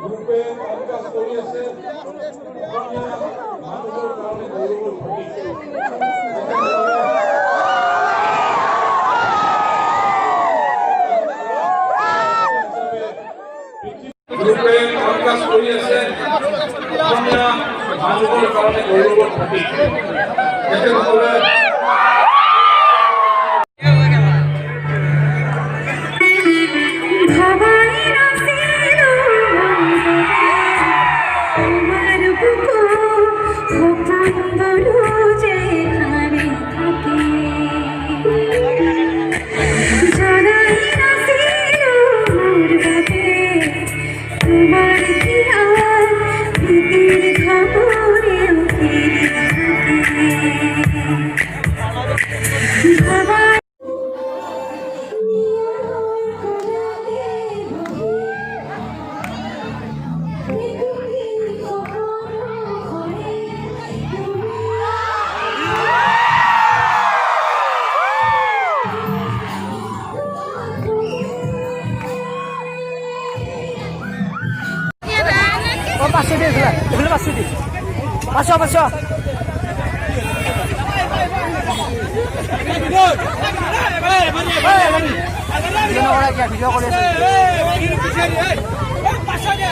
গ্রুপে কাজ কৰি আছে মানুহৰ কাৰণে গৌৰৱৰ প্ৰতীক গ্রুপে কাজ কৰি আছে মানুহৰ কাৰণে গৌৰৱৰ প্ৰতীক Pasok dia sudah. Boleh pasok dia. Pasok. Video orang kia video boleh. Pasok dia.